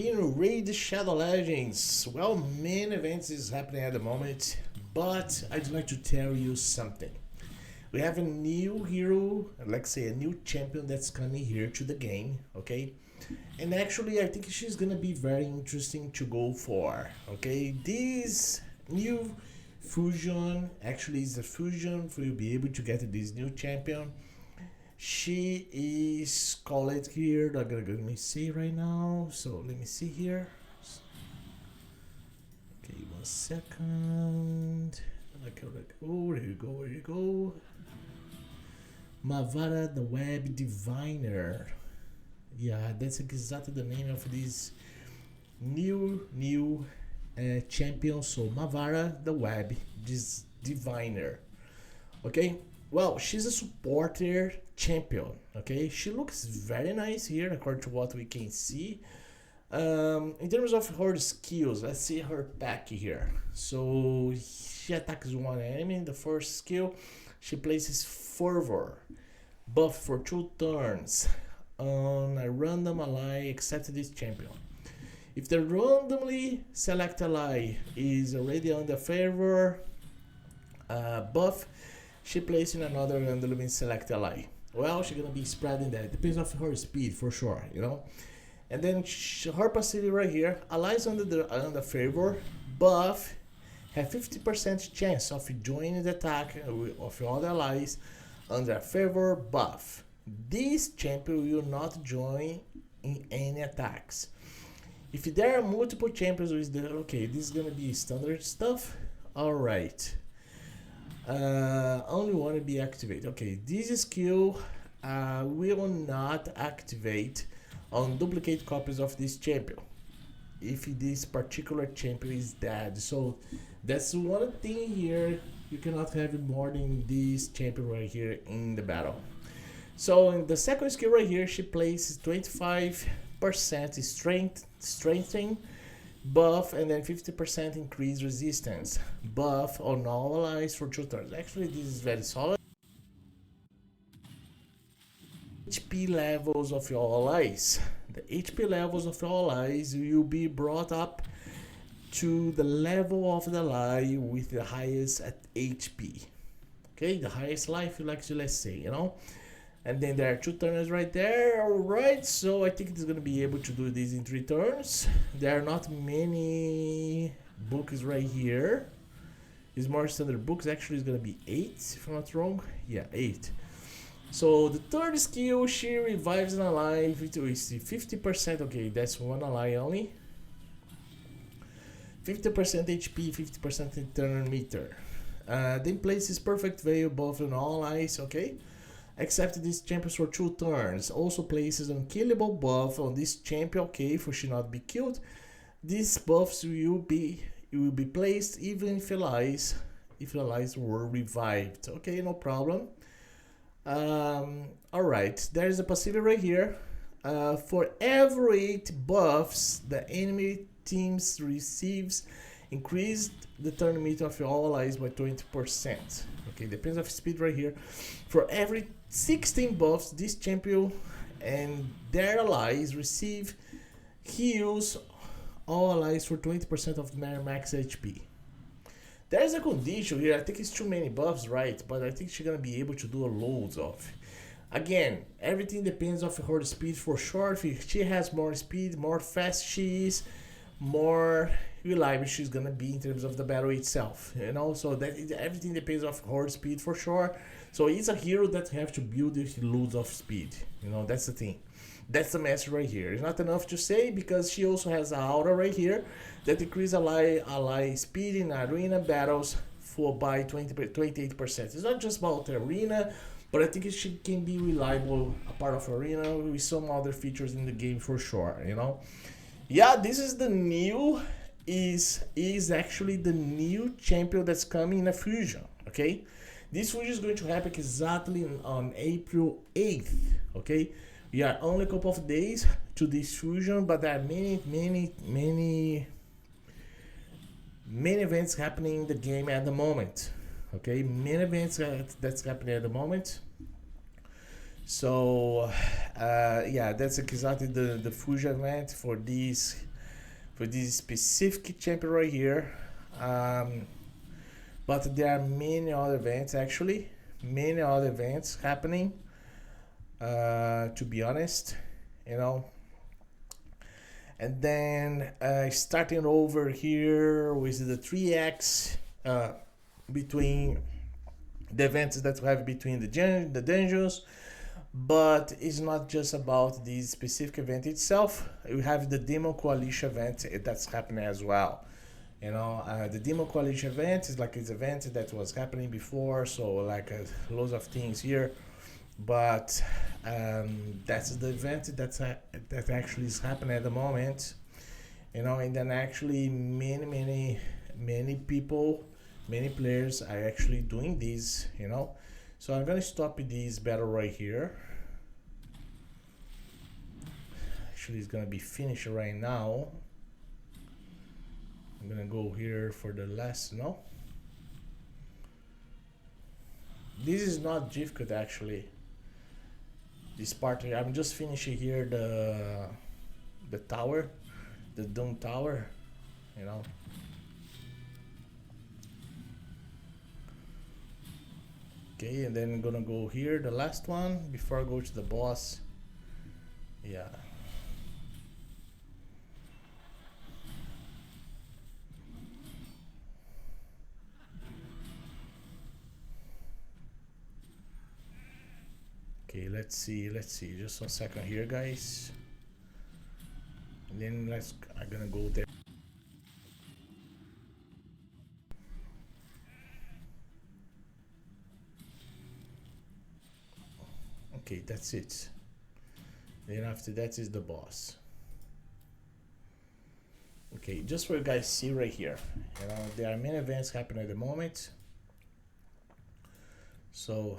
In Raid Shadow Legends, well, main events is happening at the moment, but I'd like to tell you something. We have a new hero, let's say a new champion that's coming here to the game, okay? And actually, I think she's gonna be very interesting to go for, okay? This new fusion actually is a fusion for you be able to get this new champion. She is called here. I'm gonna let me see right now. So let me see here. Okay, 1 second. Okay, where you go? Where you go? Mavara, the Web Diviner. Yeah, that's exactly the name of this new champion. So Mavara, the Web Diviner. Okay, well, she's a supporter champion. Okay, she looks very nice here according to what we can see. In terms of her skills, let's see her pack here. So she attacks one enemy in the first skill. She places fervor buff for 2 turns on a random ally except this champion. If the randomly select ally is already under fervor buff, she places in another randomly select ally. Well, she's gonna be spreading that. Depends on her speed for sure, you know. And then her passivity right here, allies under favor buff have 50% chance of joining the attack of your other allies under favor buff. This champion will not join in any attacks. If there are multiple champions with the okay, this is gonna be standard stuff. Alright. Only one to be activated. Okay, this skill will not activate on duplicate copies of this champion if this particular champion is dead. So that's one thing here. You cannot have more than this champion right here in the battle. So in the second skill right here, she places 25% strengthening buff and then 50% increased resistance buff on all allies for 2 turns. Actually, this is very solid. HP levels of your allies. The HP levels of your allies will be brought up to the level of the ally with the highest at HP. Okay, the highest life, let's say, you know. And then there are 2 turns right there. Alright, so I think it's gonna be able to do this in 3 turns. There are not many books right here. It's more standard books. Actually, it's gonna be 8 if I'm not wrong. Yeah, 8. So the third skill, she revives an ally with 50%. Okay, that's one ally only. 50% HP, 50% internal meter. Then places perfect veil buff on all allies. Okay. Except this champion for 2 turns. Also places unkillable buff on this champion, okay, for she not be killed. These buffs will be placed even if allies were revived. Okay, no problem. Alright, there's a passivity right here. For every 8 buffs the enemy teams receives, increase the turn meter of your allies by 20%. Okay, depends on speed right here. For every 16 buffs, this champion and their allies receive heals all allies for 20% of their max HP. There's a condition here. I think it's too many buffs, right? But I think she's gonna be able to do a loads of. Again, everything depends on her speed for sure. If she has more speed, more fast she is, more reliable she's gonna be in terms of the battle itself, you know. So that everything depends on her speed for sure. So it's a hero that you have to build if you lose of speed, you know. That's the thing. That's the message right here. It's not enough to say because she also has an aura right here that increases ally speed in arena battles for by 28%. It's not just about the arena, but I think she can be reliable a part of arena with some other features in the game for sure, you know. Yeah, this is the new is actually the new champion that's coming in a fusion. Okay, this fusion is going to happen exactly on April 8th. Okay, we are only a couple of days to this fusion, but there are many events happening in the game at the moment. Okay, many events that's happening at the moment. So yeah, that's exactly the fusion event for this for this specific champion right here. But there are many other events, actually, many other events happening, to be honest, you know. And then starting over here with the 3x between the events that we have between the dungeons. But it's not just about this specific event itself. We have the Demon Coalition event that's happening as well. You know, the Demon Coalition event is like this event that was happening before, so like loads of things here. But that's the event that actually is happening at the moment. You know, and then actually many people, many players are actually doing this. You know. So I'm gonna stop this battle right here. Actually, it's gonna be finished right now. I'm gonna go here for the last, no? This is not difficult actually. This part here, I'm just finishing here the tower, the Doom Tower, you know. Okay, and then I'm gonna go here, the last one, before I go to the boss. Yeah. Okay, let's see, just 1 second here, guys. And then I'm gonna go there. Okay, that's it. Then after that is the boss. Okay, just for you guys see right here, you know, there are many events happening at the moment. So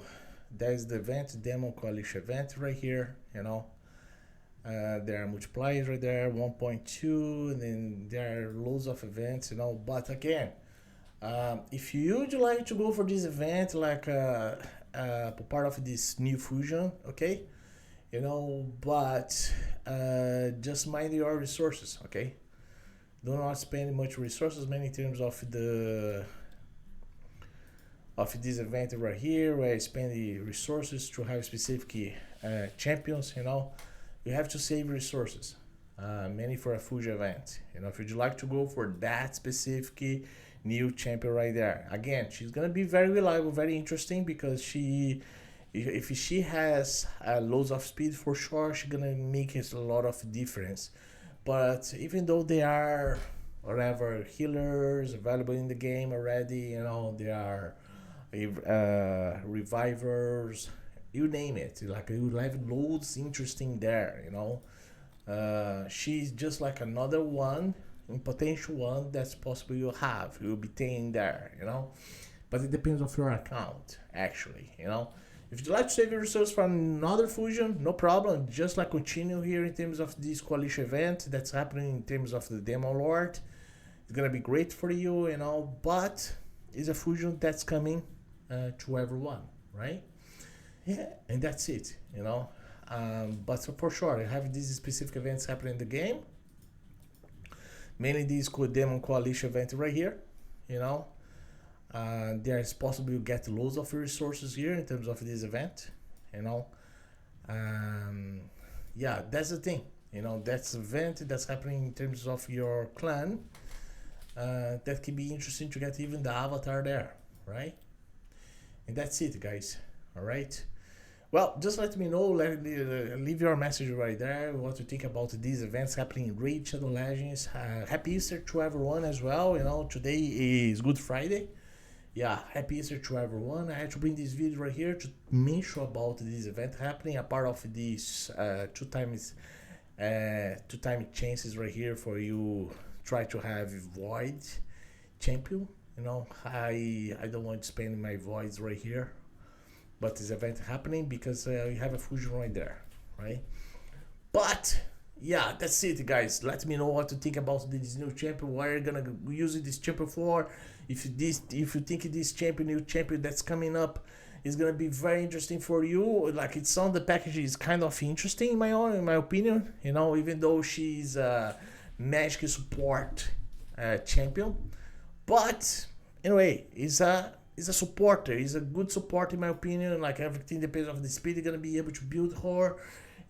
there's the event, Demo Coalition event right here, you know. There are multipliers right there, 1.2, and then there are loads of events, you know. But again, if you'd like to go for this event, like part of this new fusion, okay, you know, but just mind your resources, okay. Do not spend much resources, many in terms of this event right here, where you spend the resources to have specific champions, you know. You have to save resources, many for a Fuji event. You know, if you'd like to go for that specific new champion right there, again, she's gonna be very reliable, very interesting, because if she has loads of speed, for sure, she's gonna make a lot of difference. But even though they are whatever healers available in the game already, you know, they are revivers, you name it, like you have loads interesting there, you know. She's just like another one, potential one that's possible you'll be taking there, you know. But it depends on your account, actually, you know. If you'd like to save your resources from another fusion, no problem. Just like continue here in terms of this coalition event that's happening in terms of the demo lord. It's gonna be great for you, you know. But it's a fusion that's coming to everyone, right? Yeah, and that's it, you know. But for sure, I have these specific events happening in the game. Mainly this Demon Coalition event right here, you know. There is possible you get loads of resources here in terms of this event, you know. Yeah, that's the thing, you know. That's an event that's happening in terms of your clan. That can be interesting to get even the avatar there, right? And that's it, guys. All right. Well, just let me know, leave your message right there, what you think about these events happening in Raid Shadow Legends. Happy Easter to everyone as well, you know, today is Good Friday. Yeah, happy Easter to everyone. I had to bring this video right here to mention about this event happening, a part of these two time chances right here for you try to have Void champion, you know. I don't want to spend my voids right here, but this event happening because you have a fusion right there, right? But yeah, that's it, guys. Let me know what to think about this new champion. What are you gonna use this champion for? If you think this new champion that's coming up is gonna be very interesting for you, like it's on the package is kind of interesting in my opinion. You know, even though she's magic support champion. But anyway, he's a supporter. He's a good support in my opinion. Like everything depends on the speed you're gonna be able to build her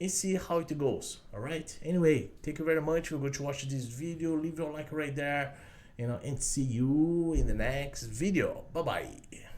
and see how it goes. Alright? Anyway, thank you very much for going to watch this video. Leave your like right there, and see you in the next video. Bye bye.